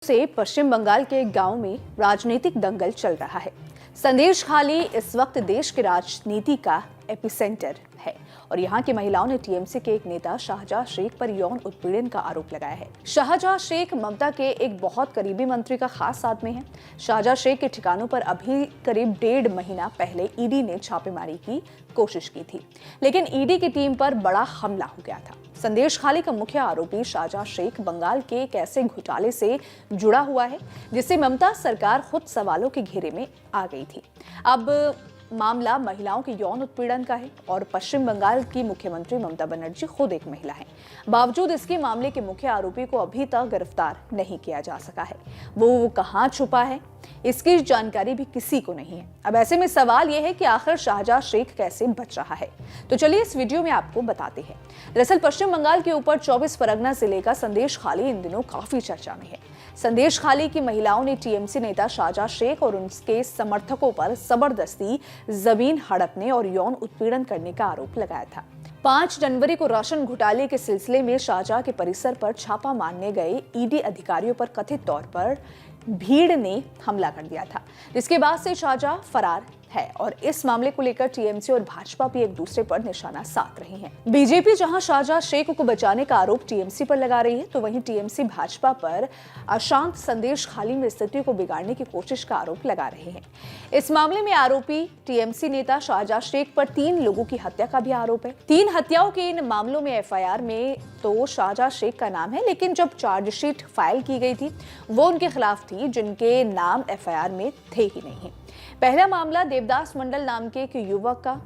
से पश्चिम बंगाल के एक गांव में राजनीतिक दंगल चल रहा है। संदेशखाली इस वक्त देश की राजनीति का एपिसेंटर है और यहाँ की महिलाओं ने टीएमसी के एक नेता शाहजहां शेख पर यौन उत्पीड़न का आरोप लगाया है। शाहजहां शेख ममता के एक बहुत करीबी मंत्री का खास आदमी है। शाहजहां शेख के ठिकानों पर अभी करीब 1.5 महीना पहले ईडी ने छापेमारी की कोशिश की थी, लेकिन ईडी की टीम पर बड़ा हमला हो गया था। संदेशखाली का मुख्य आरोपी शाहजहां शेख बंगाल के एक ऐसे घोटाले से जुड़ा हुआ है जिससे ममता सरकार खुद सवालों के घेरे में आ गई थी। अब मामला महिलाओं के यौन उत्पीड़न का है और पश्चिम बंगाल की मुख्यमंत्री ममता बनर्जी खुद एक महिला है। बावजूद इसके मामले के मुख्य आरोपी को अभी तक गिरफ्तार नहीं किया जा सका है। वो कहां छुपा है, इसकी जानकारी भी किसी को नहीं है। अब ऐसे में सवाल यह है कि आखिर शाहजहां शेख कैसे बच रहा है, तो चलिए इस वीडियो में आपको बताते हैं। दरअसल पश्चिम बंगाल के ऊपर 24 परगना जिले का संदेशखाली इन दिनों काफी चर्चा में है। संदेशखाली की महिलाओं ने टीएमसी नेता शाहजहां शेख और उनके समर्थकों पर जबरदस्ती जमीन हड़पने और यौन उत्पीड़न करने का आरोप लगाया था। 5 जनवरी को राशन घोटाले के सिलसिले में शाहजहां के परिसर पर छापा मारने गए ईडी अधिकारियों पर कथित तौर पर भीड़ ने हमला कर दिया था, जिसके बाद से शाहजहां फरार है और इस मामले को लेकर टीएमसी और भाजपा भी एक दूसरे पर निशाना साध रही हैं। बीजेपी जहां शाहजहां शेख को बचाने का आरोप टीएमसी पर लगा रही है, तो वहीं टीएमसी भाजपा पर अशांत संदेशखाली में स्थिति को बिगाड़ने की कोशिश का आरोप लगा रहे हैं। इस मामले में आरोपी टीएमसी नेता शाहजहां शेख पर 3 लोगों की हत्या का भी आरोप है। 3 हत्याओं के इन मामलों में एफआईआर में तो शाहजहां शेख का नाम है, लेकिन जब चार्जशीट फाइल की गई थी वो उनके खिलाफ थी जिनके नाम एफआईआर में थे ही नहीं। पहला मामला देवदास मंडल नाम के एक युवक का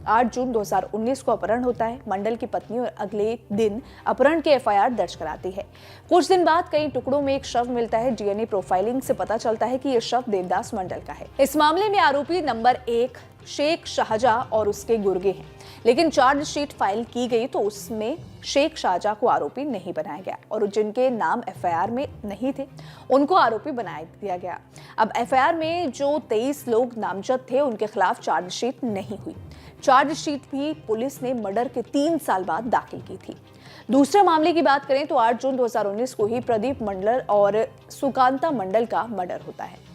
8 जून 2019 को अपहरण होता है। मंडल की पत्नी और अगले दिन अपहरण की एफआईआर दर्ज कराती है। कुछ दिन बाद कई टुकड़ों में एक शव मिलता है। डीएनए प्रोफाइलिंग से पता चलता है कि यह शव देवदास मंडल का है। इस मामले में आरोपी नंबर 1 शेख शाहजहां और उसके गुर्गे हैं, लेकिन चार्जशीट फाइल की गई तो उसमें शेख शाहजहां को आरोपी नहीं बनाया गया और जिनके नाम एफआईआर में नहीं थे उनको आरोपी बना दिया गया। अब एफआईआर में जो 23 लोग नामजद थे उनके खिलाफ चार्जशीट नहीं हुई। चार्जशीट भी पुलिस ने मर्डर के 3 साल बाद दाखिल की थी। दूसरे मामले की बात करें तो 8 जून 2019 को ही प्रदीप मंडल और सुकांता मंडल का मर्डर होता है।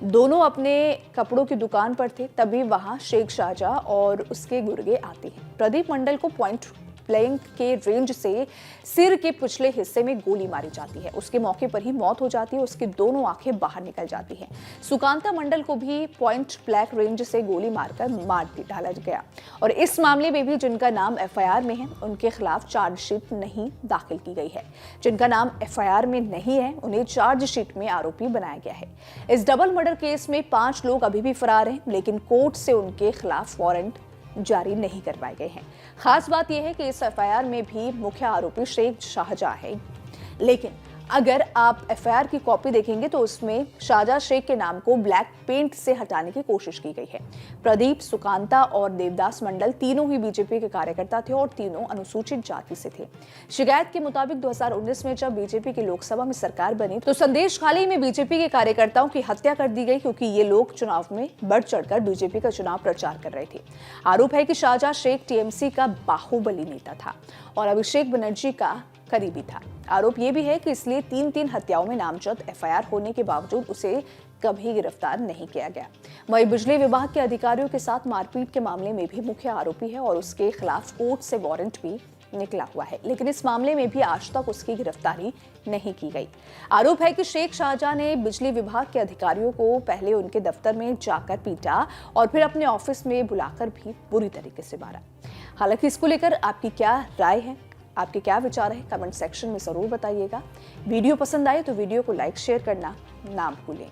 दोनों अपने कपड़ों की दुकान पर थे, तभी वहां शेख शाहजहां और उसके गुर्गे आते हैं। प्रदीप मंडल को पॉइंट ब्लैंक के रेंज से सिर के पिछले हिस्से में गोली मारी जाती है। उसके मौके पर ही मौत हो जाती है, उसकी दोनों आंखें बाहर निकल जाती हैं। सुकांता मंडल को भी पॉइंट ब्लैंक रेंज से गोली मारकर मार डाला गया और इस मामले में भी जिनका नाम एफआईआर में है उनके खिलाफ चार्जशीट नहीं दाखिल की गई है। जिनका नाम एफआईआर में नहीं है उन्हें चार्जशीट में आरोपी बनाया गया है। इस डबल मर्डर केस में 5 लोग अभी भी फरार हैं, लेकिन कोर्ट से उनके खिलाफ वारंट जारी नहीं करवाए गए हैं। खास बात यह है कि इस एफआईआर में भी मुख्य आरोपी शेख शाहजहां है, लेकिन अगर आप एफआईआर की कॉपी देखेंगे तो उसमें शाहजहां शेख के नाम को ब्लैक पेंट से हटाने की कोशिश की गई है। प्रदीप, सुकांता और देवदास मंडल तीनों ही बीजेपी के कार्यकर्ता थे और तीनों अनुसूचित जाति से थे। शिकायत के मुताबिक 2019 में जब बीजेपी की लोकसभा में सरकार बनी तो संदेशखाली में बीजेपी के कार्यकर्ताओं की हत्या कर दी गई, क्योंकि ये लोग चुनाव में बढ़ चढ़कर बीजेपी का चुनाव प्रचार कर रहे थे। आरोप है कि शाहजहां शेख टीएमसी का बाहुबली नेता था और अभिषेक बनर्जी का करीबी था। आरोप यह भी है कि इसलिए 3 हत्याओं में नामजद एफआईआर होने के बावजूद उसे कभी गिरफ्तार नहीं किया गया। वहीं बिजली विभाग के अधिकारियों के साथ मारपीट के मामले में भी मुख्य आरोपी है और उसके खिलाफ कोर्ट से वारंट भी निकला हुआ है, लेकिन इस मामले में भी आज तक उसकी गिरफ्तारी नहीं की गई। आरोप है कि शेख शाहजहां ने बिजली विभाग के अधिकारियों को पहले उनके दफ्तर में जाकर पीटा और फिर अपने ऑफिस में बुलाकर भी बुरी तरीके से मारा। हालांकि इसको लेकर आपकी क्या राय है, आपके क्या विचार है, कमेंट सेक्शन में जरूर बताइएगा। वीडियो पसंद आए तो वीडियो को लाइक शेयर करना ना भूलें।